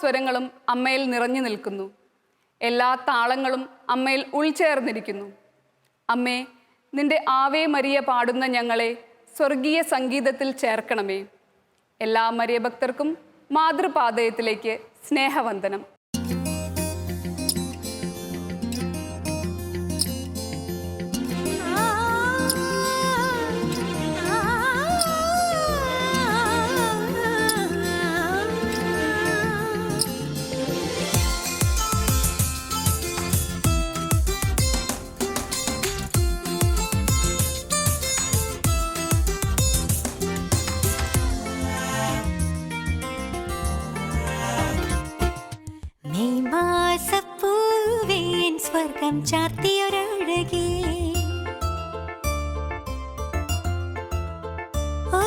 സ്വരങ്ങളും അമ്മയിൽ നിറഞ്ഞു നിൽക്കുന്നു. എല്ലാ താളങ്ങളും അമ്മയിൽ ഉൾച്ചേർന്നിരിക്കുന്നു. അമ്മേ, നിന്റെ ആവേ മരിയ പാടുന്ന ഞങ്ങളെ സ്വർഗീയ സംഗീതത്തിൽ ചേർക്കണമേ. എല്ലാ മരിയ ഭക്തർക്കും മാതൃപാദയത്തിലേക്ക് സ്നേഹവന്ദനം. സ്വർഗം ചാർത്തിയൊരഴകേ, ഓ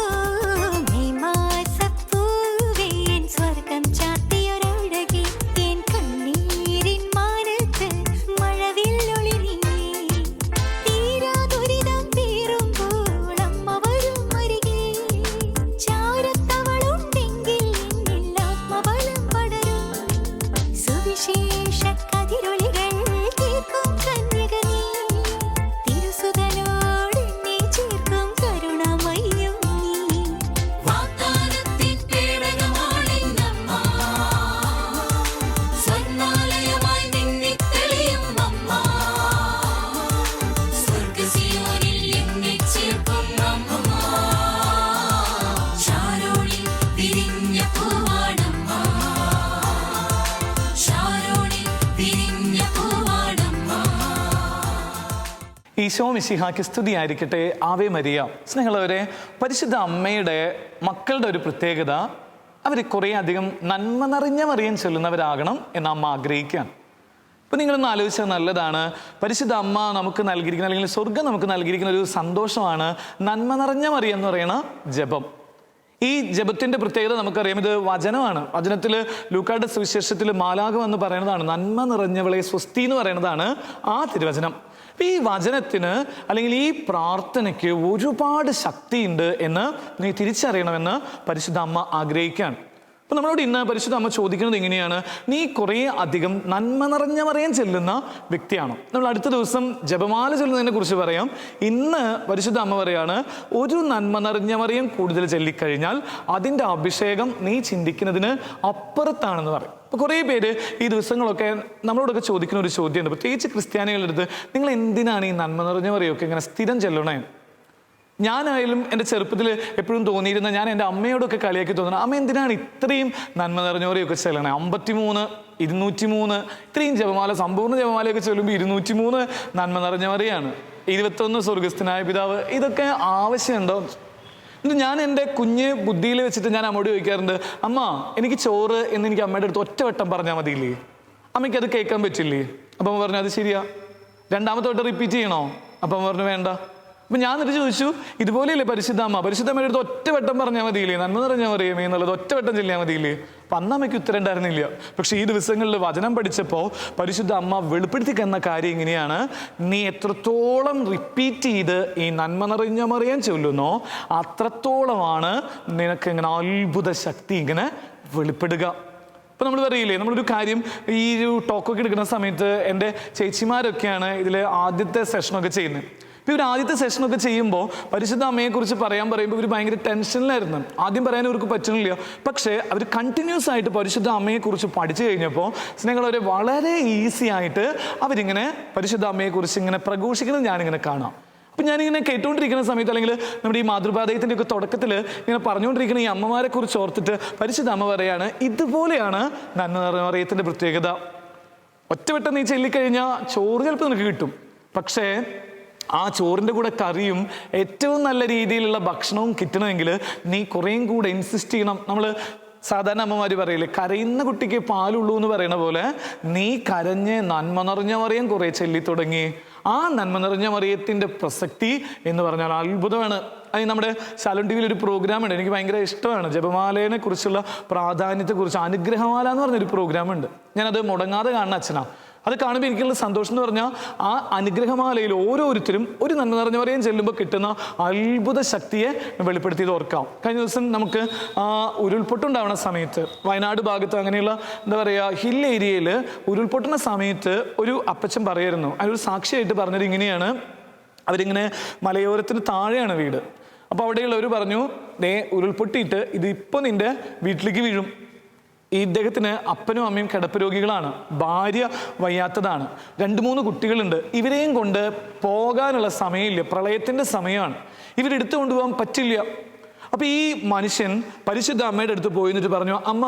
മെയ് മാസപ്പൂവേ, സ്വർഗം ചാർത്തിയൊരഴകേ, എൻ കണ്ണീരിൻ മാനത്ത് മഴവില്ലൊളി നീ, തീരാ ദുരിതം തീരുമ്പോൾ അമ്മ വരും അരികെ, ചാരത്തവളുണ്ടെങ്കിൽ എന്നിൽ ആത്മബലം പടരും, സുവിശേഷ കതിരൊളികൾ ഈശോ മിശിഹായ്ക്ക് സ്തുതിയായിരിക്കട്ടെ. Ave Maria. സ്നേഹമുള്ളവരെ, പരിശുദ്ധ അമ്മയുടെ മക്കളുടെ ഒരു പ്രത്യേകത, അവർ കുറേ അധികം നന്മ നിറഞ്ഞ മറിയം ചൊല്ലുന്നവരാകണം എന്ന് അമ്മ ആഗ്രഹിക്കുകയാണ്. ഇപ്പം നിങ്ങളൊന്ന് ആലോചിച്ചാൽ നല്ലതാണ്. പരിശുദ്ധ അമ്മ നമുക്ക് നൽകിയിരിക്കുന്ന, അല്ലെങ്കിൽ സ്വർഗം നമുക്ക് നൽകിയിരിക്കുന്ന ഒരു സന്തോഷമാണ് നന്മ നിറഞ്ഞ മറിയം എന്ന് പറയുന്ന ജപം. ഈ ജപത്തിന്റെ പ്രത്യേകത നമുക്കറിയാം, ഇത് വചനമാണ്. വചനത്തിൽ ലൂക്കായുടെ സുവിശേഷത്തിൽ മാലാഖ എന്ന് പറയുന്നതാണ് നന്മ നിറഞ്ഞവളെ സ്വസ്തി എന്ന് പറയുന്നതാണ് ആ തിരുവചനം. ഈ വചനത്തിന് അല്ലെങ്കിൽ ഈ പ്രാർത്ഥനയ്ക്ക് ഒരുപാട് ശക്തിയുണ്ട് എന്ന് നീ തിരിച്ചറിയണമെന്ന് പരിശുദ്ധ അമ്മ ആഗ്രഹിക്കുകയാണ്. അപ്പം നമ്മളോട് ഇന്ന് പരിശുദ്ധ അമ്മ ചോദിക്കുന്നത് എങ്ങനെയാണ്, നീ കുറേ അധികം നന്മ നിറഞ്ഞ മറിയം ചെല്ലുന്ന വ്യക്തിയാണോ? നമ്മൾ അടുത്ത ദിവസം ജപമാല ചൊല്ലുന്നതിനെ കുറിച്ച് പറയാം. ഇന്ന് പരിശുദ്ധ അമ്മ പറയാണ്, ഒരു നന്മ നിറഞ്ഞ മറിയം കൂടുതൽ ചൊല്ലിക്കഴിഞ്ഞാൽ അതിൻ്റെ അഭിഷേകം നീ ചിന്തിക്കുന്നതിന് അപ്പുറത്താണെന്ന് പറയും. അപ്പോൾ കുറേ പേര് ഈ ദിവസങ്ങളൊക്കെ നമ്മളോടൊക്കെ ചോദിക്കുന്ന ഒരു ചോദ്യമുണ്ട്, പ്രത്യേകിച്ച് ക്രിസ്ത്യാനികളുടെ അടുത്ത്, നിങ്ങൾ എന്തിനാണ് ഈ നന്മ നിറഞ്ഞ മറിയമൊക്കെ ഇങ്ങനെ സ്ഥിരം ചെല്ലണേ? ഞാനായാലും എൻ്റെ ചെറുപ്പത്തിൽ എപ്പോഴും തോന്നിയിരുന്ന, ഞാൻ എൻ്റെ അമ്മയോടൊക്കെ കളിയാക്കി തോന്നുന്നത്, അമ്മ എന്തിനാണ് ഇത്രയും നന്മ നിറഞ്ഞവരെയൊക്കെ ചെല്ലണേ? 53, 203 ഇത്രയും ജപമാല, സമ്പൂർണ്ണ ജപമാലയൊക്കെ ചൊല്ലുമ്പോൾ 203 നന്മ നിറഞ്ഞവരെയാണ്, 21 സ്വർഗസ്ഥനായ പിതാവ്. ഇതൊക്കെ ആവശ്യമുണ്ടോ? എന്നിട്ട് ഞാൻ എൻ്റെ കുഞ്ഞ് ബുദ്ധിയിൽ വെച്ചിട്ട് ഞാൻ അമ്മയോട് ചോദിക്കാറുണ്ട്, അമ്മ എനിക്ക് ചോറ് എന്ന് എനിക്ക് അമ്മയുടെ അടുത്ത് ഒറ്റവട്ടം പറഞ്ഞാൽ മതിയില്ലേ? അമ്മയ്ക്ക് അത് കേൾക്കാൻ പറ്റില്ലേ? അപ്പം അമ്മ പറഞ്ഞു അത് ശരിയാ. രണ്ടാമത്തെ വട്ടം റിപ്പീറ്റ് ചെയ്യണോ? അപ്പം അമ്മ പറഞ്ഞു വേണ്ട. അപ്പം ഞാൻ എന്നിട്ട് ചോദിച്ചു, ഇതുപോലെയല്ലേ പരിശുദ്ധമ്മയുടെ അടുത്ത് ഒറ്റവട്ടം പറഞ്ഞാൽ മതിയില്ലേ നന്മ നിറഞ്ഞാൽ മറിയമേ എന്നുള്ളത്, ഒറ്റവട്ടം ചെല്ലാൻ മതിയില്ലേ? അപ്പം അന്ന് അമ്മയ്ക്ക് ഉത്തരം ഉണ്ടായിരുന്നില്ല. പക്ഷേ ഈ ദിവസങ്ങളിൽ വചനം പഠിച്ചപ്പോൾ പരിശുദ്ധ അമ്മ വെളിപ്പെടുത്തി തന്ന കാര്യം ഇങ്ങനെയാണ്, നീ എത്രത്തോളം റിപ്പീറ്റ് ചെയ്ത് ഈ നന്മ നിറഞ്ഞ മറിയം ചൊല്ലുന്നോ അത്രത്തോളമാണ് നിനക്ക് ഇങ്ങനെ അത്ഭുത ശക്തി ഇങ്ങനെ വെളിപ്പെടുക. ഇപ്പം നമ്മൾ പറയില്ലേ, നമ്മളൊരു കാര്യം ഈ ഒരു ടോക്കൊക്കെ എടുക്കുന്ന സമയത്ത് എൻ്റെ ചേച്ചിമാരൊക്കെയാണ് ഇതിൽ ആദ്യത്തെ സെഷനൊക്കെ ചെയ്യുന്നത്. ഇപ്പോൾ ഇവർ ആദ്യത്തെ സെഷനൊക്കെ ചെയ്യുമ്പോൾ പരിശുദ്ധ അമ്മയെക്കുറിച്ച് പറയുമ്പോൾ ഇവർ ഭയങ്കര ടെൻഷനിലായിരുന്നു. ആദ്യം പറയാൻ ഇവർക്ക് പറ്റുന്നില്ല. പക്ഷേ അവർ കണ്ടിന്യൂസ് ആയിട്ട് പരിശുദ്ധ അമ്മയെക്കുറിച്ച് പഠിച്ചു കഴിഞ്ഞപ്പോൾ സ്നേഹമുള്ളവരെ വളരെ ഈസി ആയിട്ട് അവരിങ്ങനെ പരിശുദ്ധ അമ്മയെക്കുറിച്ച് ഇങ്ങനെ പ്രഘോഷിക്കുന്നത് ഞാനിങ്ങനെ കാണാം. അപ്പം ഞാനിങ്ങനെ കേട്ടുകൊണ്ടിരിക്കുന്ന സമയത്ത്, അല്ലെങ്കിൽ നമ്മുടെ ഈ മാതൃപാദയത്തിൻ്റെ ഒക്കെ തുടക്കത്തിൽ ഇങ്ങനെ പറഞ്ഞുകൊണ്ടിരിക്കുന്ന ഈ അമ്മമാരെ കുറിച്ച് ഓർത്തിട്ട് പരിശുദ്ധ അമ്മ പറയാണ്, ഇതുപോലെയാണ് നന്മ നിറഞ്ഞ മറിയത്തിൻ്റെ പ്രത്യേകത. ഒറ്റവട്ടം നീ ചൊല്ലിക്കഴിഞ്ഞാൽ ചോറ് ചിലപ്പോൾ നിനക്ക് കിട്ടും, പക്ഷേ ആ ചോറിൻ്റെ കൂടെ കറിയും ഏറ്റവും നല്ല രീതിയിലുള്ള ഭക്ഷണവും കിട്ടണമെങ്കിൽ നീ കുറേയും കൂടെ ഇൻസിസ്റ്റ് ചെയ്യണം. നമ്മൾ സാധാരണ അമ്മമാർ പറയില്ലേ, കരയുന്ന കുട്ടിക്ക് പാലുള്ളൂ എന്ന് പറയുന്ന പോലെ നീ കരഞ്ഞ് നന്മ നിറഞ്ഞ മറിയം കുറേ ചൊല്ലി തുടങ്ങി. ആ നന്മ നിറഞ്ഞ മറിയത്തിൻ്റെ പ്രസക്തി എന്ന് പറഞ്ഞാൽ അത്ഭുതമാണ്. അത് നമ്മുടെ ശാലോം ടി വിയിൽ ഒരു പ്രോഗ്രാം ഉണ്ട്, എനിക്ക് ഭയങ്കര ഇഷ്ടമാണ്. ജപമാലയെ കുറിച്ചുള്ള പ്രാധാന്യത്തെക്കുറിച്ച് അനുഗ്രഹമാല എന്ന് പറഞ്ഞൊരു പ്രോഗ്രാം ഉണ്ട്. ഞാനത് മുടങ്ങാതെ കാണുന്ന അച്ഛനാണ്. അത് കാണുമ്പോൾ എനിക്കുള്ള സന്തോഷം എന്ന് പറഞ്ഞാൽ ആ അനുഗ്രഹമാലയിൽ ഓരോരുത്തരും ഒരു നന്മ നിറഞ്ഞ മറിയം ചെല്ലുമ്പോൾ കിട്ടുന്ന അത്ഭുത ശക്തിയെ വെളിപ്പെടുത്തിയത് ഓർക്കാം. കഴിഞ്ഞ ദിവസം നമുക്ക് ഉരുൾപൊട്ടുണ്ടാവുന്ന സമയത്ത് വയനാട് ഭാഗത്ത് അങ്ങനെയുള്ള എന്താ പറയുക ഹിൽ ഏരിയയിൽ ഉരുൾപൊട്ടുന്ന സമയത്ത് ഒരു അപ്പച്ചൻ പറയായിരുന്നു, അതിനൊരു സാക്ഷിയായിട്ട് പറഞ്ഞത് ഇങ്ങനെയാണ്. അവരിങ്ങനെ മലയോരത്തിന് താഴെയാണ് വീട്. അപ്പോൾ അവിടെയുള്ളവർ പറഞ്ഞു, ഉരുൾപൊട്ടിയിട്ട് ഇത് ഇപ്പോൾ നിന്റെ വീട്ടിലേക്ക് വീഴും. ഇദ്ദേഹത്തിന് അപ്പനും അമ്മയും കിടപ്പ് രോഗികളാണ്, ഭാര്യ വയ്യാത്തതാണ്, 2-3 കുട്ടികളുണ്ട്. ഇവരെയും കൊണ്ട് പോകാനുള്ള സമയമില്ല, പ്രളയത്തിൻ്റെ സമയമാണ്, ഇവരെടുത്തു കൊണ്ടുപോകാൻ പറ്റില്ല. അപ്പോൾ ഈ മനുഷ്യൻ പരിശുദ്ധ അമ്മയുടെ അടുത്ത് പോയി എന്നിട്ട് പറഞ്ഞു, അമ്മ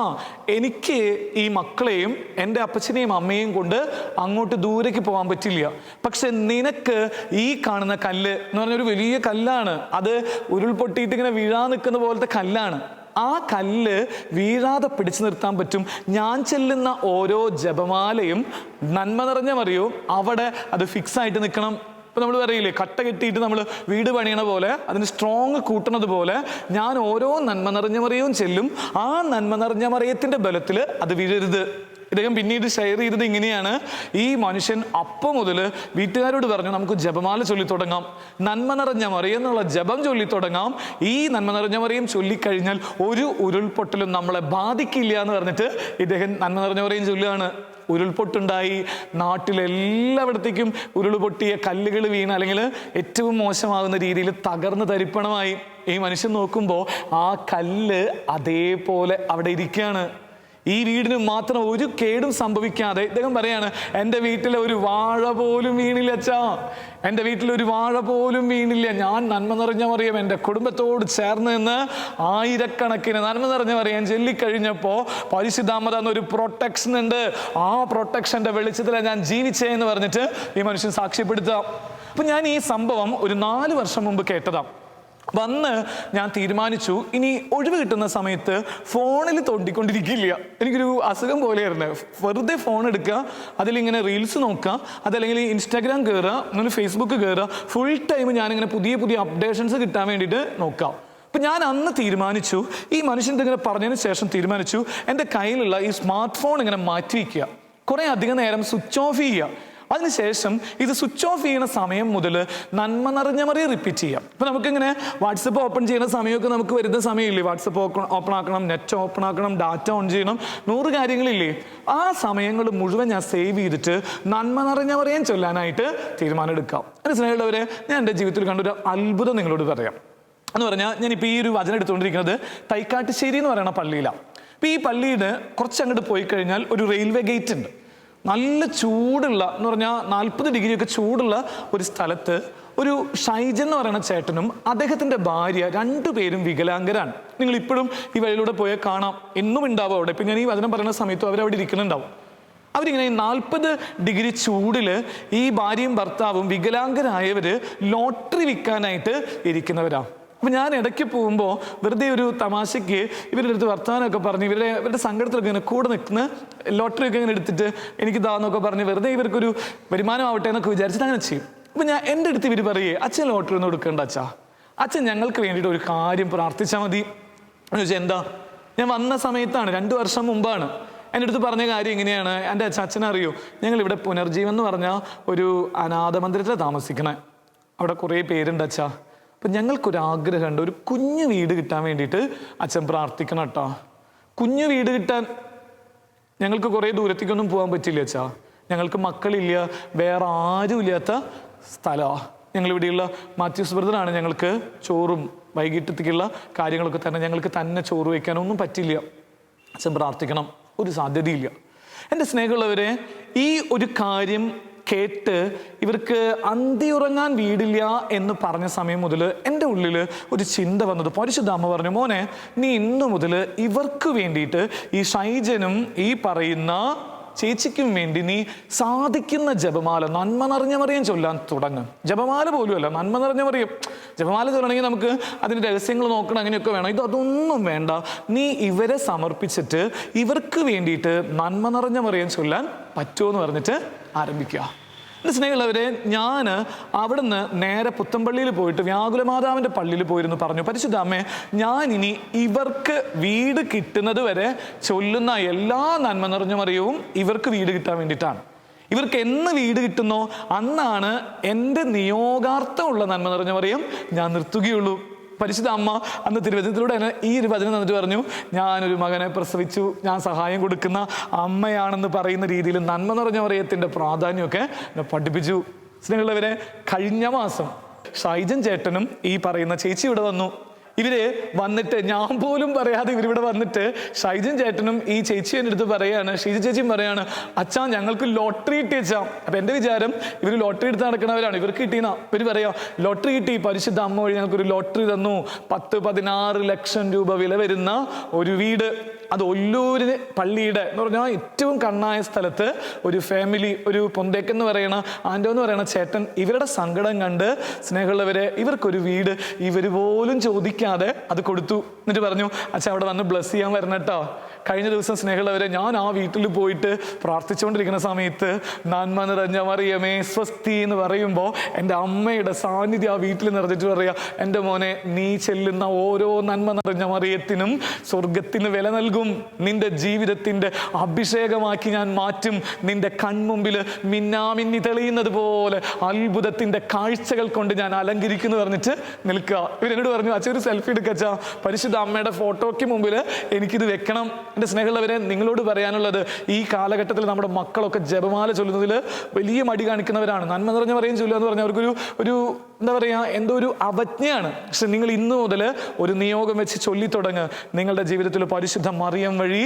എനിക്ക് ഈ മക്കളെയും എൻ്റെ അപ്പച്ചനെയും അമ്മയെയും കൊണ്ട് അങ്ങോട്ട് ദൂരേക്ക് പോകാൻ പറ്റില്ല. പക്ഷെ നിനക്ക് ഈ കാണുന്ന കല്ല് എന്ന് പറഞ്ഞൊരു വലിയ കല്ലാണ്, അത് ഉരുൾപൊട്ടിയിട്ട് ഇങ്ങനെ വീഴാൻ നിൽക്കുന്ന പോലത്തെ കല്ലാണ്. ആ കല്ല് വീഴാതെ പിടിച്ചു നിർത്താൻ പറ്റും. ഞാൻ ചെല്ലുന്ന ഓരോ ജപമാലയും നന്മ നിറഞ്ഞ മറിയവും അവിടെ അത് ഫിക്സ് ആയിട്ട് നിൽക്കണം. ഇപ്പം നമ്മൾ പറയില്ലേ, കട്ട കെട്ടിയിട്ട് നമ്മൾ വീട് പണിയണ പോലെ അതിന് സ്ട്രോങ് കൂട്ടണത് പോലെ ഞാൻ ഓരോ നന്മ നിറഞ്ഞ മറിയവും ചെല്ലും. ആ നന്മ നിറഞ്ഞ മറിയത്തിൻ്റെ ബലത്തിൽ അത് വീഴരുത്. ഇദ്ദേഹം പിന്നീട് ഷെയർ ചെയ്തത് ഇങ്ങനെയാണ്, ഈ മനുഷ്യൻ അപ്പം മുതൽ വീട്ടുകാരോട് പറഞ്ഞു, നമുക്ക് ജപമാല ചൊല്ലിത്തുടങ്ങാം, നന്മ നിറഞ്ഞ മറിയം എന്നുള്ള ജപം ചൊല്ലിത്തുടങ്ങാം. ഈ നന്മ നിറഞ്ഞ മറിയം ചൊല്ലിക്കഴിഞ്ഞാൽ ഒരു ഉരുൾപൊട്ടലും നമ്മളെ ബാധിക്കില്ല എന്ന് പറഞ്ഞിട്ട് ഇദ്ദേഹം നന്മ നിറഞ്ഞ മറിയം ചൊല്ലുകയാണ്. ഉരുൾപൊട്ടുണ്ടായി, നാട്ടിലെല്ലായിടത്തേക്കും ഉരുൾപൊട്ടിയ കല്ലുകൾ വീണ് അല്ലെങ്കിൽ ഏറ്റവും മോശമാകുന്ന രീതിയിൽ തകർന്ന് തരിപ്പണമായി. ഈ മനുഷ്യൻ നോക്കുമ്പോൾ ആ കല്ല് അതേപോലെ അവിടെ ഇരിക്കുകയാണ്. ഈ വീടിന് മാത്രം ഒരു കേടും സംഭവിക്കാതെ ഇദ്ദേഹം പറയാണ്, എൻ്റെ വീട്ടിലെ ഒരു വാഴ പോലും വീണില്ല അച്ഛാ, എൻ്റെ വീട്ടിലൊരു വാഴ പോലും വീണില്ല. ഞാൻ നന്മ നിറഞ്ഞ മറിയം എൻ്റെ കുടുംബത്തോട് ചേർന്ന് നിന്ന് ആയിരക്കണക്കിന് നന്മ നിറഞ്ഞ മറിയം ചൊല്ലിക്കഴിഞ്ഞപ്പോൾ പരിശുദ്ധാമ്മ തന്ന ഒരു പ്രൊട്ടക്ഷൻ ഉണ്ട്. ആ പ്രൊട്ടക്ഷൻ്റെ വെളിച്ചത്തിലാണ് ഞാൻ ജീവിച്ചേ എന്ന് പറഞ്ഞിട്ട് ഈ മനുഷ്യൻ സാക്ഷ്യപ്പെടുത്താം. അപ്പം ഞാൻ ഈ സംഭവം ഒരു 4 വർഷം മുമ്പ് കേട്ടതാണ്. വന്ന് ഞാൻ തീരുമാനിച്ചു, ഇനി ഒഴിവ് കിട്ടുന്ന സമയത്ത് ഫോണിൽ തോണ്ടിക്കൊണ്ടിരിക്കില്ല. എനിക്കൊരു അസുഖം പോലെയായിരുന്നു. വെറുതെ ഫോൺ എടുക്കുക, അതിലിങ്ങനെ റീൽസ് നോക്കുക, അതല്ലെങ്കിൽ ഇൻസ്റ്റാഗ്രാം കയറുക, അങ്ങനെ ഫേസ്ബുക്ക് കയറുക, ഫുൾ ടൈം ഞാനിങ്ങനെ പുതിയ അപ്ഡേഷൻസ് കിട്ടാൻ വേണ്ടിയിട്ട് നോക്കാം. അപ്പം ഞാൻ അന്ന് തീരുമാനിച്ചു, ഈ മനുഷ്യൻ ഇങ്ങനെ പറഞ്ഞതിന് ശേഷം തീരുമാനിച്ചു, എൻ്റെ കയ്യിലുള്ള ഈ സ്മാർട്ട് ഫോൺ ഇങ്ങനെ മാറ്റി വയ്ക്കുക, കുറേ അധികം നേരം സ്വിച്ച് ഓഫ് ചെയ്യുക. അതിനുശേഷം ഇത് സ്വിച്ച് ഓഫ് ചെയ്യുന്ന സമയം മുതൽ നന്മ നിറഞ്ഞ മറിയം റിപ്പീറ്റ് ചെയ്യാം. ഇപ്പം നമുക്കിങ്ങനെ വാട്സപ്പ് ഓപ്പൺ ചെയ്യുന്ന സമയമൊക്കെ നമുക്ക് വരുന്ന സമയമില്ലേ, വാട്സപ്പ് ഓപ്പൺ ആക്കണം, നെറ്റ് ഓപ്പൺ ആക്കണം, ഡാറ്റ ഓൺ ചെയ്യണം, 100 കാര്യങ്ങളില്ലേ. ആ സമയങ്ങൾ മുഴുവൻ ഞാൻ സേവ് ചെയ്തിട്ട് നന്മ നിറഞ്ഞ മറിയം ചൊല്ലാനായിട്ട് തീരുമാനം എടുക്കാം. എൻ്റെ സ്നേഹമുള്ളവരെ, ഞാൻ എൻ്റെ ജീവിതത്തിൽ കണ്ടൊരു അത്ഭുതം നിങ്ങളോട് പറയാം. എന്ന് പറഞ്ഞാൽ ഞാനിപ്പോൾ ഈ ഒരു വചനം എടുത്തുകൊണ്ടിരിക്കുന്നത് തൈക്കാട്ടുശ്ശേരി എന്ന് പറയുന്ന പള്ളിയിലാണ്. ഇപ്പോൾ ഈ പള്ളിയിൽ കുറച്ചങ്ങോട്ട് പോയി കഴിഞ്ഞാൽ ഒരു റെയിൽവേ ഗേറ്റ് ഉണ്ട്. നല്ല ചൂടുള്ള എന്ന് പറഞ്ഞാൽ 40 ഡിഗ്രിയൊക്കെ ചൂടുള്ള ഒരു സ്ഥലത്ത് ഒരു ഷൈജൻ എന്ന് പറയുന്ന ചേട്ടനും അദ്ദേഹത്തിൻ്റെ ഭാര്യ 2 പേരും വികലാംഗരാണ്. നിങ്ങൾ ഇപ്പോഴും ഈ വഴിയിലൂടെ പോയാൽ കാണാം, എന്നും ഉണ്ടാവും അവിടെ. ഇപ്പം ഞാൻ ഈ വചനം പറയുന്ന സമയത്തും അവരവിടെ ഇരിക്കുന്നുണ്ടാവും. അവരിങ്ങനെ 40 ഡിഗ്രി ചൂടിൽ ഈ ഭാര്യയും ഭർത്താവും വികലാംഗരായവർ ലോട്ടറി വിൽക്കാനായിട്ട് ഇരിക്കുന്നവരാണ്. അപ്പം ഞാൻ ഇടയ്ക്ക് പോകുമ്പോൾ വെറുതെ ഒരു തമാശയ്ക്ക് ഇവരുടെ അടുത്ത് വർത്തമാനമൊക്കെ പറഞ്ഞ് ഇവരുടെ സങ്കടത്തിലൊക്കെ ഇങ്ങനെ കൂടെ നിൽക്കുന്ന ലോട്ടറിയൊക്കെ ഇങ്ങനെ എടുത്തിട്ട് എനിക്കിതാന്നൊക്കെ പറഞ്ഞ് വെറുതെ ഇവർക്കൊരു വരുമാനം ആവട്ടെ എന്നൊക്കെ വിചാരിച്ചിട്ട് അങ്ങനെ ചെയ്യും. അപ്പം എൻ്റെ അടുത്ത് ഇവർ പറയേ, അച്ഛൻ ലോട്ടറി ഒന്നും എടുക്കേണ്ട അച്ഛാ, അച്ഛൻ ഞങ്ങൾക്ക് വേണ്ടിയിട്ട് ഒരു കാര്യം പ്രാർത്ഥിച്ചാൽ മതി എന്ന് ചോദിച്ചാൽ. എന്താ? ഞാൻ വന്ന സമയത്താണ്, 2 വർഷം മുമ്പാണ്. എൻ്റെ അടുത്ത് പറഞ്ഞ കാര്യം ഇങ്ങനെയാണ്, എൻ്റെ അച്ഛനറിയോ, ഞങ്ങളിവിടെ പുനർജീവൻ എന്ന് പറഞ്ഞാൽ ഒരു അനാഥ മന്ദിരത്തിൽ താമസിക്കണേ, അവിടെ കുറേ പേരുണ്ട് അച്ഛാ. അപ്പം ഞങ്ങൾക്കൊരാഗ്രഹമുണ്ട്, ഒരു കുഞ്ഞു വീട് കിട്ടാൻ വേണ്ടിയിട്ട് അച്ഛൻ പ്രാർത്ഥിക്കണം കേട്ടോ. കുഞ്ഞു വീട് കിട്ടാൻ ഞങ്ങൾക്ക് കുറേ ദൂരത്തേക്കൊന്നും പോകാൻ പറ്റില്ല അച്ഛാ, ഞങ്ങൾക്ക് മക്കളില്ല, വേറെ ആരും ഇല്ലാത്ത സ്ഥലമാണ്. ഞങ്ങളിവിടെയുള്ള മാത്യൂസ് ബ്രദറാണ് ഞങ്ങൾക്ക് ചോറും വൈകിട്ടത്തേക്കുള്ള കാര്യങ്ങളൊക്കെ തന്നെ, ഞങ്ങൾക്ക് തന്നെ ചോറ് വയ്ക്കാനൊന്നും പറ്റില്ല, അച്ഛൻ പ്രാർത്ഥിക്കണം, ഒരു സാധ്യതയില്ല. എൻ്റെ സ്നേഹമുള്ളവരെ, ഈ ഒരു കാര്യം കേട്ട് ഇവർക്ക് അന്തിയുറങ്ങാൻ വീടില്ല എന്ന് പറഞ്ഞ സമയം മുതൽ എൻ്റെ ഉള്ളിൽ ഒരു ചിന്ത വന്നത്, പരിശുദ്ധ അമ്മ പറഞ്ഞു, മോനെ നീ ഇന്നു മുതൽ ഇവർക്ക് വേണ്ടിയിട്ട് ഈ ഷൈജനും ഈ പറയുന്ന ചേച്ചിക്കും വേണ്ടി നീ സാധിക്കുന്ന ജപമാല നന്മ നിറഞ്ഞ മറിയം ചൊല്ലാൻ തുടങ്ങും. ജപമാല പോലുമല്ല, നന്മ നിറഞ്ഞ മറിയം. ജപമാല ചൊല്ലണമെങ്കിൽ നമുക്ക് അതിൻ്റെ രഹസ്യങ്ങൾ നോക്കണം, അങ്ങനെയൊക്കെ വേണം. അതൊന്നും വേണ്ട, നീ ഇവരെ സമർപ്പിച്ചിട്ട് ഇവർക്ക് വേണ്ടിയിട്ട് നന്മ നിറഞ്ഞ മറിയം ചൊല്ലാൻ പറ്റുമോ എന്ന് പറഞ്ഞിട്ട് ആരംഭിക്കുക. എൻ്റെ സ്നേഹമുള്ളവരെ, ഞാൻ അവിടുന്ന് നേരെ പുത്തമ്പള്ളിയിൽ പോയിട്ട് വ്യാകുലമാതാവിൻ്റെ പള്ളിയിൽ പോയിരുന്നു. പറഞ്ഞു, പരിശുദ്ധ അമ്മേ, ഞാൻ ഇനി ഇവർക്ക് വീട് കിട്ടുന്നത് വരെ ചൊല്ലുന്ന എല്ലാ നന്മ നിറഞ്ഞ മറിയവും ഇവർക്ക് വീട് കിട്ടാൻ വേണ്ടിയിട്ടാണ്. ഇവർക്ക് എന്ന് വീട് കിട്ടുന്നോ അന്നാണ് എൻ്റെ നിയോഗാർത്ഥമുള്ള നന്മ നിറഞ്ഞ മറിയം ഞാൻ നിർത്തുകയുള്ളൂ. പരിശുദ്ധ അമ്മ അന്ന് തിരുവചനത്തിലൂടെ തന്നെ ഈ ഒരു വചനം തന്നിട്ട് പറഞ്ഞു, ഞാനൊരു മകനെ പ്രസവിച്ചു, ഞാൻ സഹായം കൊടുക്കുന്ന അമ്മയാണെന്ന് പറയുന്ന രീതിയിൽ നന്മ നിറഞ്ഞ മറിയത്തിൻ്റെ പ്രാധാന്യമൊക്കെ പഠിപ്പിച്ചു. സ്നേഹമുള്ളവരെ, കഴിഞ്ഞ മാസം ഷൈജൻ ചേട്ടനും ഈ പറയുന്ന ചേച്ചി ഇവിടെ വന്നു. ഇവര് വന്നിട്ട് ഞാൻ പോലും പറയാതെ ഇവരിവിടെ വന്നിട്ട് ഷൈജൻ ചേട്ടനും ഈ ചേച്ചി എൻ്റെ അടുത്ത് പറയാണ്, ഷീജ ചേച്ചിയും പറയാണ്, അച്ഛാ ഞങ്ങൾക്ക് ലോട്ടറി കിട്ടി അച്ഛാ. അപ്പൊ എൻ്റെ വിചാരം ഇവർ ലോട്ടറി എടുത്ത് നടക്കുന്നവരാണ്, ഇവർക്ക് കിട്ടിയെന്നാ. ഇവർ പറയാ ലോട്ടറി കിട്ടി, പരിശുദ്ധ അമ്മ വഴി ഞങ്ങൾക്കൊരു ലോട്ടറി തന്നു, 10-16 ലക്ഷം രൂപ വില വരുന്ന ഒരു വീട്. അത് ഒല്ലൂരിന് പള്ളിയുടെ എന്ന് പറഞ്ഞാൽ ഏറ്റവും കണ്ണായ സ്ഥലത്ത് ഒരു ഫാമിലി, ഒരു പൊന്തേക്കെന്ന് പറയണ ആൻറ്റോ എന്ന് പറയണ ചേട്ടൻ ഇവരുടെ സങ്കടം കണ്ട് സ്നേഹമുള്ളവരെ ഇവർക്കൊരു വീട് ഇവർ പോലും ചോദിക്കാതെ അത് കൊടുത്തു. എന്നിട്ട് പറഞ്ഞു, അച്ഛാ അവിടെ വന്ന് ബ്ലസ് ചെയ്യാൻ വരണം കേട്ടോ. കഴിഞ്ഞ ദിവസം സ്നേഹമുള്ളവരെ ഞാൻ ആ വീട്ടിൽ പോയിട്ട് പ്രാർത്ഥിച്ചുകൊണ്ടിരിക്കുന്ന സമയത്ത് നന്മ നിറഞ്ഞ മറിയമേ സ്വസ്തി എന്ന് പറയുമ്പോൾ എൻ്റെ അമ്മയുടെ സാന്നിധ്യം ആ വീട്ടിൽ നിറഞ്ഞിട്ട് പറയാ, എൻ്റെ മോനെ നീ ചെല്ലുന്ന ഓരോ നന്മ നിറഞ്ഞ മറിയത്തിനും സ്വർഗത്തിന് വില നൽകും, നിന്റെ ജീവിതത്തിന്റെ അഭിഷേകമാക്കി ഞാൻ മാറ്റും, നിന്റെ കൺമുമ്പിൽ മിന്നാമിന്നി തെളിയുന്നത് പോലെ അത്ഭുതത്തിന്റെ കാഴ്ചകൾ കൊണ്ട് ഞാൻ അലങ്കരിക്കുന്നു പറഞ്ഞിട്ട് നിൽക്കുക. ഇവരെന്നോട് പറഞ്ഞു, അച്ഛൻ ഒരു സെൽഫി എടുക്കച്ചാ, പരിശുദ്ധ അമ്മയുടെ ഫോട്ടോയ്ക്ക് മുമ്പിൽ എനിക്കിത് വെക്കണം. എൻ്റെ സ്നേഹമുള്ളവരെ, നിങ്ങളോട് പറയാനുള്ളത്, ഈ കാലഘട്ടത്തിൽ നമ്മുടെ മക്കളൊക്കെ ജപമാല ചൊല്ലുന്നതിൽ വലിയ മടി കാണിക്കുന്നവരാണ്. നന്മ നിറഞ്ഞ മറിയം ചൊല്ലുക എന്ന് പറഞ്ഞാൽ അവർക്കൊരു എന്താ പറയുക, എന്തോ ഒരു അവജ്ഞയാണ്. പക്ഷെ നിങ്ങൾ ഇന്നു മുതൽ ഒരു നിയോഗം വെച്ച് ചൊല്ലി തുടങ്ങുക, നിങ്ങളുടെ ജീവിതത്തിൽ പരിശുദ്ധ മറിയം വഴി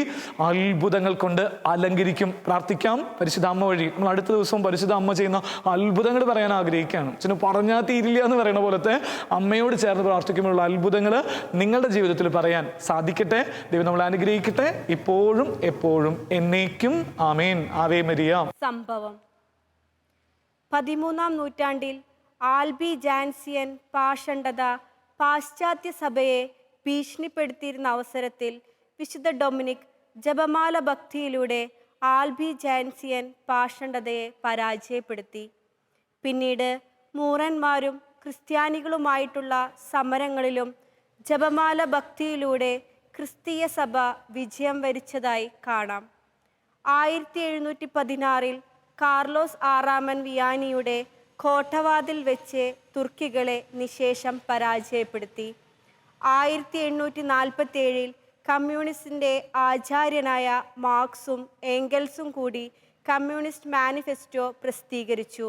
അത്ഭുതങ്ങൾ കൊണ്ട് അലങ്കരിക്കും. പ്രാർത്ഥിക്കാം പരിശുദ്ധ അമ്മ വഴി. നമ്മൾ അടുത്ത ദിവസവും പരിശുദ്ധ അമ്മ ചെയ്യുന്ന അത്ഭുതങ്ങൾ പറയാൻ ആഗ്രഹിക്കുകയാണ്. ചില പറഞ്ഞാൽ തീരില്ല എന്ന് പറയുന്ന പോലത്തെ അമ്മയോട് ചേർന്ന് പ്രാർത്ഥിക്കുമ്പോഴുള്ള അത്ഭുതങ്ങൾ നിങ്ങളുടെ ജീവിതത്തിൽ പറയാൻ സാധിക്കട്ടെ. ദൈവം നമ്മളെ അനുഗ്രഹിക്കട്ടെ, ഇപ്പോഴും എപ്പോഴും എന്നേക്കും. ആമേൻ. Ave Maria. സംഭവം 13-ാം നൂറ്റാണ്ടിൽ ആൽബി ജാൻസിയൻ പാഷണ്ഡത പാശ്ചാത്യ സഭയെ ഭീഷണിപ്പെടുത്തിയിരുന്ന അവസരത്തിൽ വിശുദ്ധ ഡൊമിനിക് ജപമാല ഭക്തിയിലൂടെ ആൽബി ജാൻസിയൻ പാഷണ്ഡതയെ പരാജയപ്പെടുത്തി. പിന്നീട് മൂറന്മാരും ക്രിസ്ത്യാനികളുമായിട്ടുള്ള സമരങ്ങളിലും ജപമാല ഭക്തിയിലൂടെ ക്രിസ്തീയ സഭ വിജയം വരിച്ചതായി കാണാം. 1716 കാർലോസ് 6 വിയാനിയുടെ കോട്ടവാതിൽ വെച്ച് തുർക്കികളെ നിശേഷം പരാജയപ്പെടുത്തി. 1847 കമ്മ്യൂണിസ്റ്റിൻ്റെ ആചാര്യനായ മാർക്സും ഏംഗൽസും കൂടി കമ്മ്യൂണിസ്റ്റ് മാനിഫെസ്റ്റോ പ്രസിദ്ധീകരിച്ചു.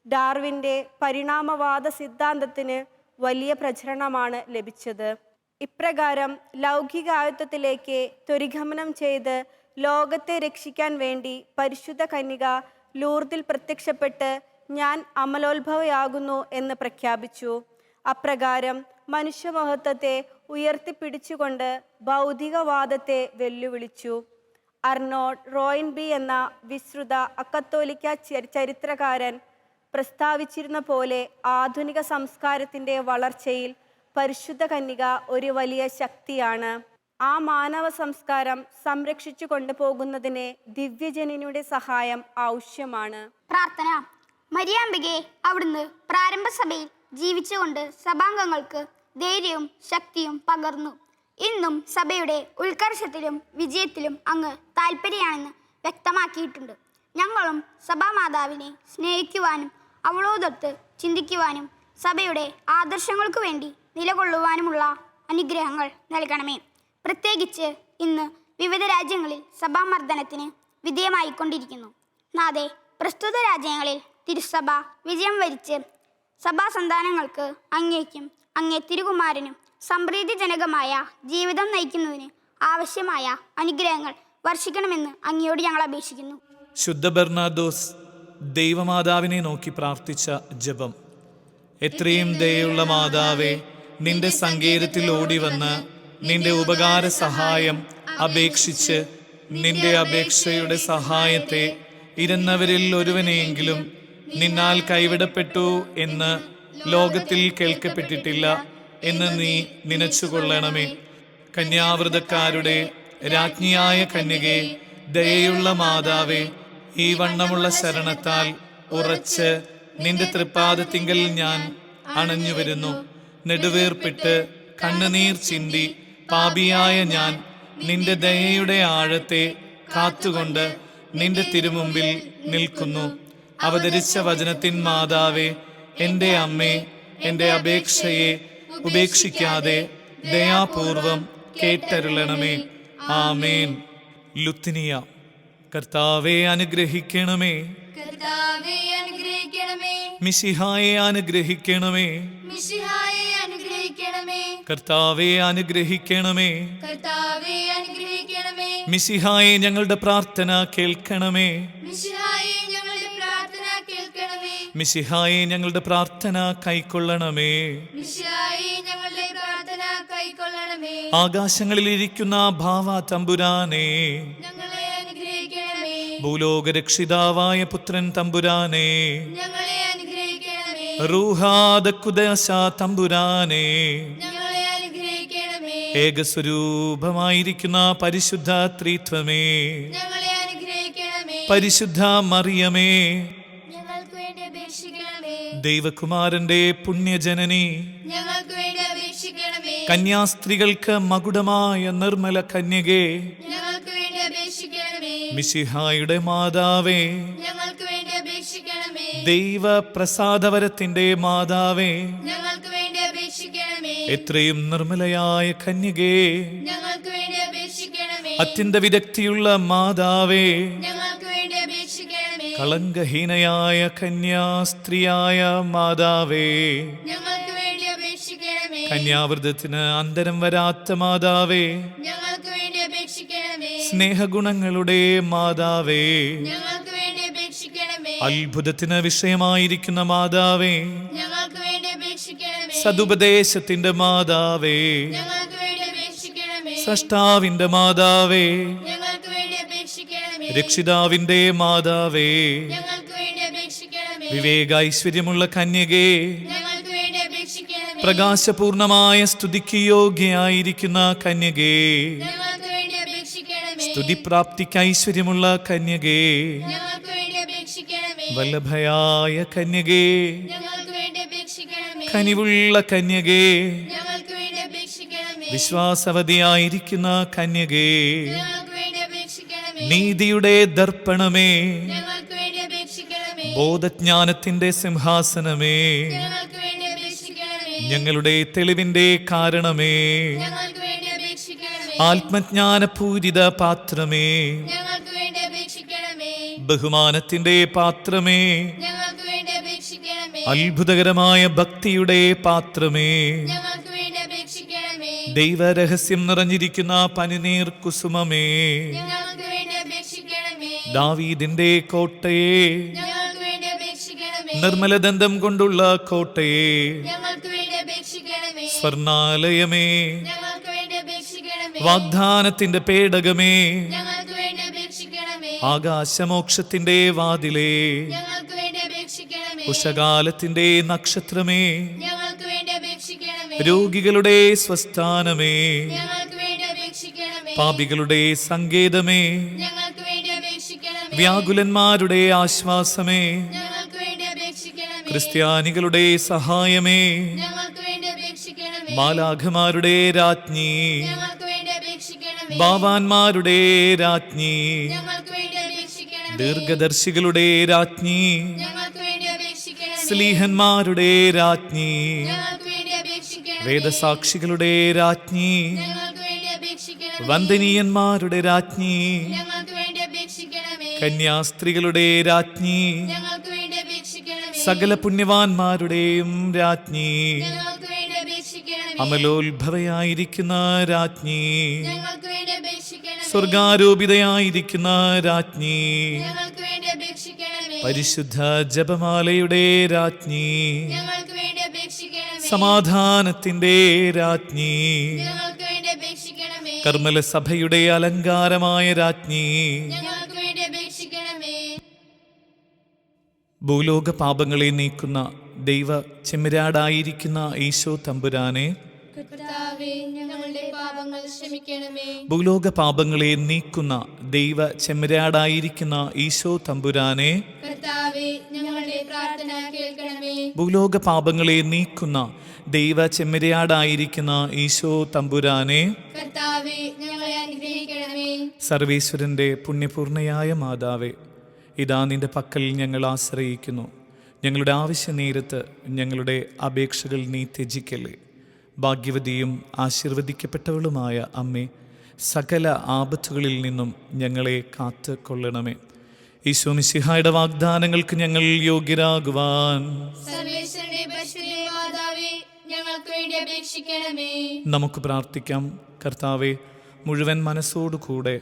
ഡാർവിൻ്റെ പരിണാമവാദ സിദ്ധാന്തത്തിന് വലിയ പ്രചരണമാണ് ലഭിച്ചത്. ഇപ്രകാരം ലൗകികായുത്വത്തിലേക്ക് ത്വരിഗമനം ചെയ്ത് ലോകത്തെ രക്ഷിക്കാൻ വേണ്ടി പരിശുദ്ധ കന്യക ലൂർദിൽ പ്രത്യക്ഷപ്പെട്ട് ഞാൻ അമലോത്ഭവയാകുന്നു എന്ന് പ്രഖ്യാപിച്ചു. അപ്രകാരം മനുഷ്യമഹത്വത്തെ ഉയർത്തിപ്പിടിച്ചുകൊണ്ട് ഭൗതികവാദത്തെ വെല്ലുവിളിച്ചു. അർണോൾഡ് റോയിൻബി എന്ന വിശ്രുത അക്കത്തോലിക്ക ചരിത്രകാരൻ പ്രസ്താവിച്ചിരുന്ന പോലെ ആധുനിക സംസ്കാരത്തിൻ്റെ വളർച്ചയിൽ പരിശുദ്ധ കന്യക ഒരു വലിയ ശക്തിയാണ്. ആ മാനവ സംസ്കാരം സംരക്ഷിച്ചു കൊണ്ടുപോകുന്നതിന് ദിവ്യജനനിയുടെ സഹായം ആവശ്യമാണ്. പ്രാർത്ഥന. മരിയാമ്പികയെ അവിടുന്ന് പ്രാരംഭ സഭയിൽ ജീവിച്ചുകൊണ്ട് സഭാംഗങ്ങൾക്ക് ധൈര്യവും ശക്തിയും പകർന്നു. ഇന്നും സഭയുടെ ഉത്കർഷത്തിലും വിജയത്തിലും അങ്ങ് താല്പര്യമാണെന്ന് വ്യക്തമാക്കിയിട്ടുണ്ട്. ഞങ്ങളും സഭാമാതാവിനെ സ്നേഹിക്കുവാനും അവളോടൊത്ത് ചിന്തിക്കുവാനും സഭയുടെ ആദർശങ്ങൾക്ക് വേണ്ടി നിലകൊള്ളുവാനുമുള്ള അനുഗ്രഹങ്ങൾ നൽകണമേ. പ്രത്യേകിച്ച് ഇന്ന് വിവിധ രാജ്യങ്ങളിൽ സഭാമർദ്ദനത്തിന് വിധേയമായിക്കൊണ്ടിരിക്കുന്നു. നാഥേ, പ്രസ്തുത രാജ്യങ്ങളിൽ തിരുസഭ വിജയം വരിച്ച് സഭാസന്താനങ്ങൾക്ക് അങ്ങേക്കും അങ്ങേ തിരുകുമാരനും സംപ്രീതിജനകമായ ജീവിതം നയിക്കുന്നതിന് ആവശ്യമായ അനുഗ്രഹങ്ങൾ വർഷിക്കണമെന്ന് അങ്ങയോട് ഞങ്ങൾ അപേക്ഷിക്കുന്നു. ശുദ്ധ ബെർണാദോസ് ദൈവമാതാവിനെ നോക്കി പ്രാർത്ഥിച്ച ജപം. എത്രയും ദയുള്ള മാതാവേ, നിന്റെ സങ്കേതത്തിൽ ഓടി വന്ന് നിന്റെ ഉപകാര സഹായം അപേക്ഷിച്ച് നിന്റെ അപേക്ഷയുടെ സഹായത്തെ ഇരുന്നവരിൽ ഒരുവനെയെങ്കിലും നിന്നാൽ കൈവിടപ്പെട്ടു എന്ന് ലോകത്തിൽ കേൾക്കപ്പെട്ടിട്ടില്ല എന്ന് നീ നനച്ചുകൊള്ളണമേ. കന്യാവ്രതക്കാരുടെ രാജ്ഞിയായ കന്യകേ, ദയയുള്ള മാതാവേ, ഈ വണ്ണമുള്ള ശരണത്താൽ ഉറച്ച് നിന്റെ തൃപ്പാദത്തിങ്കൽ ഞാൻ അണഞ്ഞു വരുന്നു. നെടുവേർപ്പിട്ട് കണ്ണുനീർ ചിന്തി പാപിയായ ഞാൻ നിന്റെ ദയയുടെ ആഴത്തെ കാത്തുകൊണ്ട് നിന്റെ തിരുമുമ്പിൽ നിൽക്കുന്നു. അവതരിച്ച വചനത്തിൻ മാതാവേ, എൻ്റെ അമ്മേ, എൻ്റെ അപേക്ഷയെ ഉപേക്ഷിക്കാതെ ദയാപൂർവം കേട്ടരുളണമേ. ആമേൻ. ലുത്തിനിയ. കർത്താവെ അനുഗ്രഹിക്കണമേ, കർത്താവേ അനുഗ്രഹിക്കണമേ, മിശിഹായെ അനുഗ്രഹിക്കണമേ, മിശിഹായെ അനുഗ്രഹിക്കണമേ, കർത്താവെ അനുഗ്രഹിക്കണമേ, കർത്താവേ അനുഗ്രഹിക്കണമേ, മിശിഹായെ ഞങ്ങളുടെ പ്രാർത്ഥന കേൾക്കണമേ, മിശിഹായെ ഞങ്ങളുടെ പ്രാർത്ഥന കേൾക്കണമേ, മിശിഹായെ ഞങ്ങളുടെ പ്രാർത്ഥന കൈക്കൊള്ളണമേ. മിശിഹായെ ഞങ്ങളുടെ പ്രാർത്ഥന കൈക്കൊള്ളണമേ. ആകാശങ്ങളിലിരിക്കുന്ന ഭാവ തമ്പുരാനെ, ഞങ്ങളെ അനുഗ്രഹിക്കണമേ, ഭൂലോകരക്ഷിതാവായ പുത്രൻ തമ്പുരാനെ, ഞങ്ങളെ അനുഗ്രഹിക്കണമേ, റൂഹാദക്കുദശ തമ്പുരാനെ, ഞങ്ങളെ അനുഗ്രഹിക്കണമേ, ഏകസ്വരൂപമായിരിക്കുന്ന പരിശുദ്ധ ത്രിത്വമേ, ഞങ്ങളെ അനുഗ്രഹിക്കണമേ, പരിശുദ്ധ മറിയമേ, ഞങ്ങൾക്ക് വേണ്ടി അപേക്ഷിക്കണമേ, ദൈവകുമാരന്റെ പുണ്യജനനി, ഞങ്ങൾക്ക് വേണ്ടി അപേക്ഷിക്കണമേ, കന്യാസ്ത്രീകൾക്ക് മകുടമായ നിർമ്മല കന്യകേ, ഞങ്ങൾക്ക് വേണ്ടി അപേക്ഷിക്കണമേ, മിശിഹായുടെ മാതാവേ, ഞങ്ങൾക്ക് വേണ്ടി അപേക്ഷിക്കണമേ, ദൈവ പ്രസാദവരത്തിന്റെ മാതാവേ, ഞങ്ങൾക്ക് വേണ്ടി അപേക്ഷിക്കണമേ, എത്രയും നിർമ്മലയായ കന്യകേ, ഞങ്ങൾക്ക് വേണ്ടി അപേക്ഷിക്കണമേ, അത്യന്ത വിദഗ്ധിയുള്ള മാതാവേ, ഞങ്ങൾക്ക് വേണ്ടി അപേക്ഷിക്കണമേ, കളങ്കഹീനയായ കന്യാസ്ത്രീയായ മാതാവേ, ഞങ്ങൾക്ക് വേണ്ടി അപേക്ഷിക്കണമേ, കന്യാവ്രതത്തിന് അന്തരം വരാത്ത മാതാവേ, ഞങ്ങൾക്ക് വേണ്ടി അപേക്ഷിക്കണമേ, സ്നേഹഗുണങ്ങളുടെ മാതാവേ, ഞങ്ങൾക്ക് വേണ്ടി അപേക്ഷിക്കണമേ, അത്ഭുതത്തിന് വിഷയമായിരിക്കുന്ന മാതാവേ, ഞങ്ങൾക്ക് വേണ്ടി അപേക്ഷിക്കണമേ, സതുപദേശത്തിന്റെ മാതാവേ, ഞങ്ങൾക്ക് വേണ്ടി അപേക്ഷിക്കണമേ, സൃഷ്ടാവിന്റെ മാതാവേ, ഞങ്ങൾക്ക് വേണ്ടി അപേക്ഷിക്കണമേ, രക്ഷിതാവിന്റെ മാതാവേ, ഞങ്ങൾക്ക് വേണ്ടി അപേക്ഷിക്കണമേ, വിവേക ഐശ്വര്യമുള്ള കന്യകേ, ഞങ്ങൾക്ക് വേണ്ടി അപേക്ഷിക്കണമേ, പ്രകാശപൂർണമായ സ്തുതിക്ക് യോഗ്യയായിരിക്കുന്ന കന്യകേ, ഞങ്ങൾക്ക് വേണ്ടി അപേക്ഷിക്കണമേ, സ്തുതിപ്രാപ്തിക്ക് ഐശ്വര്യമുള്ള കന്യകേ, ഞങ്ങൾക്ക് വേണ്ടി അപേക്ഷിക്കണമേ, വല്ലഭയായ കന്യകേ, ഞങ്ങൾക്ക് വേണ്ടി അപേക്ഷിക്കണമേ, കനിവുള്ള കന്യകേ, ഞങ്ങൾക്ക് വേണ്ടി അപേക്ഷിക്കണമേ, വിശ്വാസവതിയായിരിക്കുന്ന കന്യകേ, ഞങ്ങൾക്ക് വേണ്ടി അപേക്ഷിക്കണമേ, നീതിയുടെ ദർപ്പണമേ, ഞങ്ങൾക്ക് വേണ്ടി അപേക്ഷിക്കണമേ, ബോധജ്ഞാനത്തിന്റെ സിംഹാസനമേ, ഞങ്ങൾക്ക് വേണ്ടി അപേക്ഷിക്കണമേ, ഞങ്ങളുടെ തെളിവിന്റെ കാരണമേ, ഞങ്ങൾക്ക് വേണ്ടി അപേക്ഷിക്കണമേ, ആത്മജ്ഞാനപൂരിത പാത്രമേ, ഞങ്ങൾക്ക് വേണ്ടി അപേക്ഷിക്കണമേ, ബഹുമാനത്തിന്റെ പാത്രമേ, ഞങ്ങൾക്ക് വേണ്ടി അപേക്ഷിക്കണമേ, അത്ഭുതകരമായ ഭക്തിയുടെ പാത്രമേ, ഞങ്ങൾക്ക് വേണ്ടി അപേക്ഷിക്കണമേ, ദൈവരഹസ്യം നിറഞ്ഞിരിക്കുന്ന പനിനീർ കുസുമമേ, ഞങ്ങൾക്ക് വേണ്ടി അപേക്ഷിക്കണമേ, ദാവീദിന്റെ കോട്ടയെ, ഞങ്ങൾക്ക് വേണ്ടി അപേക്ഷിക്കണമേ, നിർമ്മലദന്തം കൊണ്ടുള്ള കോട്ടയെ, ഞങ്ങൾക്ക് വേണ്ടി അപേക്ഷിക്കണമേ, സ്വർണാലയമേ, ഞങ്ങൾക്ക് വേണ്ടി അപേക്ഷിക്കണമേ, വാഗ്ദാനത്തിന്റെ പേടകമേ, ഞങ്ങൾക്ക് വേണ്ടി അപേക്ഷിക്കണമേ, ആകാശമോക്ഷത്തിന്റെ വാതിലേ, ഞങ്ങൾക്ക് വേണ്ടി അപേക്ഷിക്കണമേ, ഉഷകാലത്തിന്റെ നക്ഷത്രമേ, ഞങ്ങൾക്ക് വേണ്ടി അപേക്ഷിക്കണമേ, രോഗികളുടെ സ്വസ്ഥാനമേ, ഞങ്ങൾക്ക് വേണ്ടി അപേക്ഷിക്കണമേ, പാപികളുടെ സങ്കേതമേ, ഞങ്ങൾക്ക് വേണ്ടി അപേക്ഷിക്കണമേ, വ്യാകുലന്മാരുടെ ആശ്വാസമേ, ഞങ്ങൾക്ക് വേണ്ടി അപേക്ഷിക്കണമേ, ക്രിസ്ത്യാനികളുടെ സഹായമേ, ഞങ്ങൾക്ക് വേണ്ടി അപേക്ഷിക്കണമേ, മാലാഖമാരുടെ രാജ്ഞി, ഞങ്ങൾക്ക് വേണ്ടി അപേക്ഷിക്കണമേ, ബാവാന്മാരുടെ രാജ്ഞി, ഞങ്ങൾക്ക് വേണ്ടി അപേക്ഷിക്കണമേ, ദീർഘദർശികളുടെ രാജ്ഞി, ഞങ്ങൾക്ക് വേണ്ടി അപേക്ഷിക്കണമേ, സ്ലീഹന്മാരുടെ രാജ്ഞി, ഞങ്ങൾക്ക് വേണ്ടി അപേക്ഷിക്കണമേ, വേദസാക്ഷികളുടെ രാജ്ഞി, ഞങ്ങൾക്ക് വേണ്ടി അപേക്ഷിക്കണമേ, വന്ദനീയന്മാരുടെ രാജ്ഞി, ഞങ്ങൾക്ക് വേണ്ടി അപേക്ഷിക്കണമേ, കന്യാസ്ത്രീകളുടെ രാജ്ഞി, ഞങ്ങൾക്ക് വേണ്ടി അപേക്ഷിക്കണമേ, സകല പുണ്യവാന്മാരുടെയും രാജ്ഞി, ഞങ്ങൾക്ക് വേണ്ടി അപേക്ഷിക്കണമേ, അമലോത്ഭവയായിരിക്കുന്ന രാജ്ഞി, ഞങ്ങൾക്ക് വേണ്ടി അപേക്ഷിക്കണമേ, സ്വർഗാരോപിതയായിരിക്കുന്ന രാജ്ഞി, ഞങ്ങൾക്ക് വേണ്ടി അപേക്ഷിക്കണമേ, പരിശുദ്ധ ജപമാലയുടെ രാജ്ഞി, ഞങ്ങൾക്ക് വേണ്ടി അപേക്ഷിക്കണമേ, സമാധാനത്തിന്റെ രാജ്ഞി, ഞങ്ങൾക്ക് വേണ്ടി അപേക്ഷിക്കണമേ, കർമ്മല സഭയുടെ അലങ്കാരമായ രാജ്ഞി, ഞങ്ങൾക്ക് വേണ്ടി അപേക്ഷിക്കണമേ, ഭൂലോക പാപങ്ങളെ നീക്കുന്ന ദൈവ ചെമ്മരാടായിരിക്കുന്ന ഈശോ തമ്പുരാനെ, കർത്താവേ, ഞങ്ങളുടെ പാപങ്ങൾ ക്ഷമിക്കണമേ. ഭൂലോക പാപങ്ങളെ നീക്കുന്ന ദൈവ ചെമ്മരാടായിരിക്കുന്ന ഈശോ തമ്പുരാനെ, കർത്താവേ, ഞങ്ങളുടെ പ്രാർത്ഥന കേൾക്കണമേ. ഭൂലോക പാപങ്ങളെ നീക്കുന്ന ദൈവ ചെമ്മരാടായിരിക്കുന്ന ഈശോ തമ്പുരാനെ, കർത്താവേ, ഞങ്ങളെ അനുഗ്രഹിക്കണമേ. സർവേശ്വരൻ്റെ പുണ്യപൂർണയായ മാതാവേ, ഇതാ നിന്റെ പക്കൽ ഞങ്ങൾ ആശ്രയിക്കുന്നു. ഞങ്ങളുടെ ആവശ്യ നേരത്ത് ഞങ്ങളുടെ അപേക്ഷകൾ നീ ത്യജിക്കല്ലേ. ഭാഗ്യവതിയും ആശീർവദിക്കപ്പെട്ടവളുമായ അമ്മേ, സകല ആപത്തുകളിൽ നിന്നും ഞങ്ങളെ കാത്ത് കൊള്ളണമേ. ഈശോ മിശിഹായുടെ വാഗ്ദാനങ്ങൾക്ക് ഞങ്ങൾ യോഗ്യരാകുവാൻ സർവേശ്വരന്റെ പരിശുദ്ധ മാതാവേ, ഞങ്ങൾക്ക് വേണ്ടി അപേക്ഷിക്കണമേ. നമുക്ക് പ്രാർത്ഥിക്കാം. കർത്താവെ, മുഴുവൻ മനസ്സോടുകൂടെ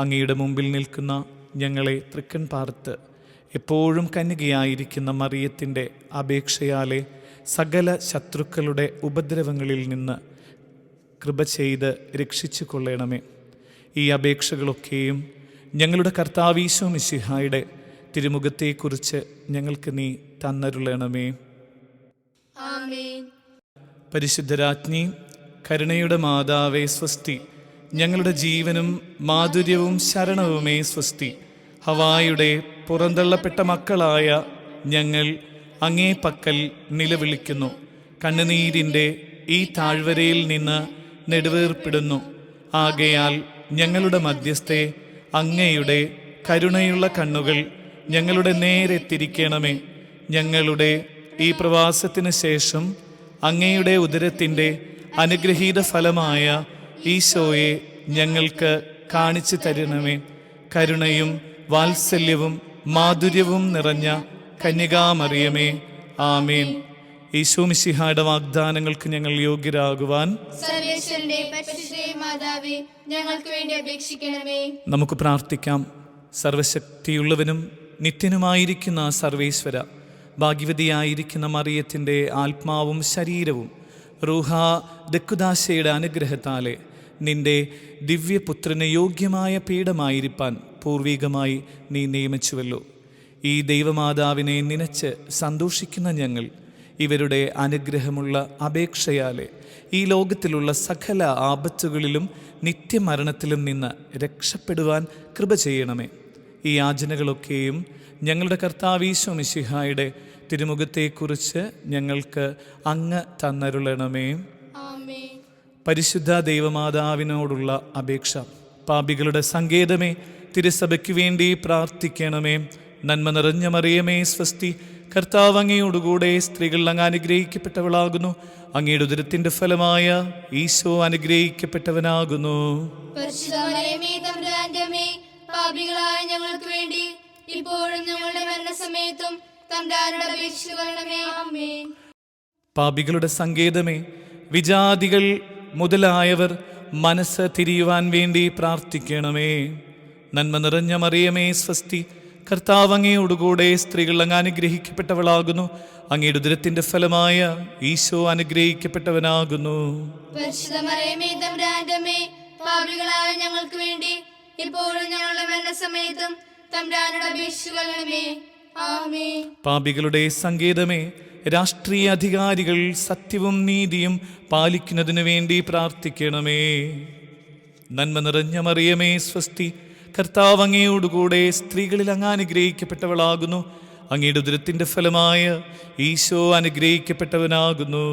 അങ്ങയുടെ മുമ്പിൽ നിൽക്കുന്ന ഞങ്ങളെ തൃക്കൺ പാർത്ത് എപ്പോഴും കന്യകയായിരിക്കുന്ന മറിയത്തിൻ്റെ അപേക്ഷയാലെ സകല ശത്രുക്കളുടെ ഉപദ്രവങ്ങളിൽ നിന്ന് കൃപ ചെയ്ത് രക്ഷിച്ചു കൊള്ളണമേ. ഈ അപേക്ഷകളൊക്കെയും ഞങ്ങളുടെ കർത്താവ് ഈശോ മിശിഹായുടെ തിരുമുഖത്തെക്കുറിച്ച് ഞങ്ങൾക്ക് നീ തന്നരുളണമേ. ആമേൻ. പരിശുദ്ധരാജ്ഞി, കരുണയുടെ മാതാവേ സ്വസ്തി. ഞങ്ങളുടെ ജീവനും മാധുര്യവും ശരണവുമേ സ്വസ്തി. ഹവായുടെ പുറന്തള്ളപ്പെട്ട മക്കളായ ഞങ്ങൾ അങ്ങേ പക്കൽ നിലവിളിക്കുന്നു. കണ്ണുനീരിൻ്റെ ഈ താഴ്വരയിൽ നിന്ന് നെടുവേർപ്പെടുന്നു. ആകയാൽ ഞങ്ങളുടെ മധ്യസ്ഥെ അങ്ങയുടെ കരുണയുള്ള കണ്ണുകൾ ഞങ്ങളുടെ നേരെ തിരിക്കണമേ. ഞങ്ങളുടെ ഈ പ്രവാസത്തിന് ശേഷം അങ്ങയുടെ ഉദരത്തിൻ്റെ അനുഗ്രഹീത ഫലമായ ഈശോയെ ഞങ്ങൾക്ക് കാണിച്ചു തരണമേ. കരുണയും വാത്സല്യവും മാധുര്യവും നിറഞ്ഞ കന്യകാമറിയമേ, ആമേൻ. ഈശോ മിശിഹായുടെ വാഗ്ദാനങ്ങൾക്ക് ഞങ്ങൾ യോഗ്യരാകുവാൻ സർവേശ്വരന്റെ പരിശുദ്ധ മാതാവേ, ഞങ്ങൾക്ക് വേണ്ടി അപേക്ഷിക്കണമേ. നമുക്ക് പ്രാർത്ഥിക്കാം. സർവശക്തിയുള്ളവനും നിത്യനുമായിരിക്കുന്ന സർവേശ്വര, ഭാഗ്യവതിയായിരിക്കുന്ന മറിയത്തിൻ്റെ ആത്മാവും ശരീരവും റൂഹ ദക്കുദാശയുടെ അനുഗ്രഹത്താലെ നിന്റെ ദിവ്യപുത്രന് യോഗ്യമായ പീഠമായിരിക്കാൻ പൂർവികമായി നീ നിയമിച്ചുവല്ലോ. ഈ ദൈവമാതാവിനെ നനച്ച് സന്തോഷിക്കുന്ന ഞങ്ങൾ ഇവരുടെ അനുഗ്രഹമുള്ള അപേക്ഷയാലെ ഈ ലോകത്തിലുള്ള സകല ആപത്തുകളിലും നിത്യമരണത്തിലും നിന്ന് രക്ഷപ്പെടുവാൻ കൃപ ചെയ്യണമേ. ഈ യാചനകളൊക്കെയും ഞങ്ങളുടെ കർത്താവ് ഈശോ മിശിഹായുടെ തിരുമുഖത്തെക്കുറിച്ച് ഞങ്ങൾക്ക് അങ്ങ് തന്നരുളണമേ. ആമേൻ. പരിശുദ്ധ ദൈവമാതാവിനോടുള്ള അപേക്ഷ. പാപികളുടെ സങ്കേതമേ, തിരുസഭയ്ക്ക് വേണ്ടി പ്രാർത്ഥിക്കണമേ. നന്മ നിറഞ്ഞ മറിയമേ സ്വസ്തി. കർത്താവ് അങ്ങയോടുകൂടെ സ്ത്രീകൾ അങ്ങ് അനുഗ്രഹിക്കപ്പെട്ടവളാകുന്നു. അങ്ങയുടെ ഉദരത്തിൻ്റെ ഫലമായ ഈശോ അനുഗ്രഹിക്കപ്പെട്ടവനാകുന്നു. പരിശുദ്ധ മറിയമേ, തമ്പുരാന്റെ അമ്മേ, പാപികളായ ഞങ്ങൾക്ക് വേണ്ടി ഇപ്പോഴും ഞങ്ങളുടെ മരണസമയത്തും തമ്പുരാനോട് അപേക്ഷിച്ചു കൊള്ളണമേ. ആമേൻ. പാപികളുടെ സങ്കേതമേ, വിജാതികൾ മുതലായവർ മനസ്സ് തിരിയുവാൻ വേണ്ടി പ്രാർത്ഥിക്കണമേ. നന്മ നിറഞ്ഞ മറിയമേ സ്വസ്തി. കർത്താവ് അങ്ങയോടുകൂടെ സ്ത്രീകൾ അങ്ങ് അനുഗ്രഹിക്കപ്പെട്ടവളാകുന്നു. അങ്ങയുടെ ഉദരത്തിൻ്റെ ഫലമായ ഈശോ അനുഗ്രഹിക്കപ്പെട്ടവനാകുന്നു. പരിശുദ്ധ മറിയമേ, തമ്പുരാന്റെ അമ്മേ, പാപികളായ ഞങ്ങൾക്ക് വേണ്ടി ഇപ്പോഴും ഞങ്ങളുടെ മരണസമയത്തും തമ്പുരാനോട് അപേക്ഷിച്ചു കൊള്ളണമേ. ആമേൻ. പാപികളുടെ സങ്കേതമേ, രാഷ്ട്രീയ അധികാരികൾ സത്യവും നീതിയും പാലിക്കുന്നതിനു വേണ്ടി പ്രാർത്ഥിക്കണമേ. നന്മ നിറഞ്ഞ മറിയമേ സ്വസ്തി. കർത്താവ് അങ്ങയോടുകൂടെ സ്ത്രീകളിൽ അങ്ങ് അനുഗ്രഹിക്കപ്പെട്ടവളാകുന്നു. അങ്ങയുടെ ഉദരത്തിൻ്റെ ഫലമായ ഈശോ അനുഗ്രഹിക്കപ്പെട്ടവനാകുന്നു.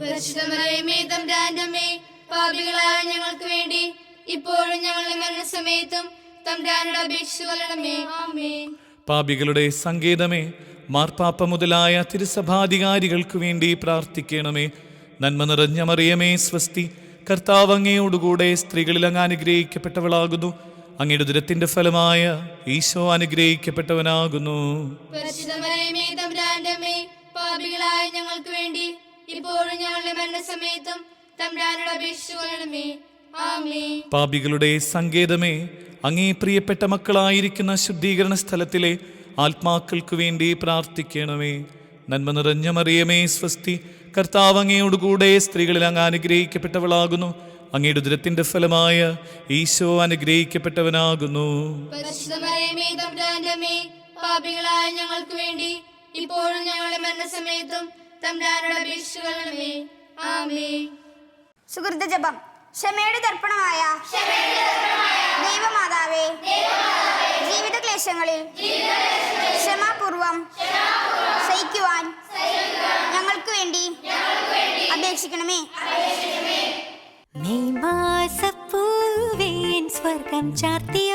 പരിശുദ്ധ മറിയമേ, തമ്പുരാന്റെ അമ്മേ, പാപികളായ ഞങ്ങൾക്ക് വേണ്ടി ഇപ്പോഴും ഞങ്ങളുടെ മരണസമയത്തും തമ്പുരാനോട് അപേക്ഷിച്ചു കൊള്ളണമേ. ആമേൻ. പാപികളുടെ സങ്കേതമേ, മാർപ്പാപ്പ മുതലായ തിരുസഭാധികാരികൾക്ക് വേണ്ടി പ്രാർത്ഥിക്കണമേ. നന്മ നിറഞ്ഞ മറിയമേ സ്വസ്തി. കർത്താവ് അങ്ങയോടുകൂടെ സ്ത്രീകളിൽ അങ്ങ് അനുഗ്രഹിക്കപ്പെട്ടവളാകുന്നു. അങ്ങയുടെ ഉദരത്തിൻ്റെ ഫലമായ ഈശോ അനുഗ്രഹിക്കപ്പെട്ടവനാകുന്നു. പരിശുദ്ധ മറിയമേ, തമ്പുരാന്റെ അമ്മേ, പാപികളായ ഞങ്ങൾക്ക് വേണ്ടി ഇപ്പോഴും ഞങ്ങളുടെ മരണസമയത്തും തമ്പുരാനോട് അപേക്ഷിച്ചു കൊള്ളണമേ. ആമേൻ. പാപികളുടെ സങ്കേതമേ, അങ്ങേ പ്രിയപ്പെട്ട മക്കളായിരിക്കുന്ന ശുദ്ധീകരണ സ്ഥലത്തിലെ ആത്മാക്കൾക്ക് വേണ്ടി പ്രാർത്ഥിക്കണമേ. നന്മ നിറഞ്ഞ മറിയമേ സ്വസ്തി. കർത്താവ് അങ്ങയോടുകൂടെ സ്ത്രീകളിൽ അങ്ങ് അനുഗ്രഹിക്കപ്പെട്ടവളാകുന്നു. അങ്ങയുടെ ഉദരത്തിൻ്റെ ഫലമായ ഈശോ അനുഗ്രഹിക്കപ്പെട്ടവനാകുന്നു. പരിശുദ്ധ മറിയമേ, തമ്പുരാന്റെ അമ്മേ, പാപികളായ ഞങ്ങൾക്ക് വേണ്ടി ഇപ്പോഴും ഞങ്ങളുടെ മരണസമയത്തും തമ്പുരാനോട് അപേക്ഷിച്ചു കൊള്ളണമേ. ആമേൻ. സുഹൃത ജപം. ക്ഷമയുടെ ദർപ്പണമായ ദൈവമാതാവേ, ജീവിത ക്ലേശങ്ങളിൽ ക്ഷമാപൂർവം സഹിക്കുവാൻ ഞങ്ങൾക്ക് വേണ്ടി അപേക്ഷിക്കണമേ. മെയ് മാസപ്പൂവേ എൻ സ്വർഗം ചാർത്തിയോ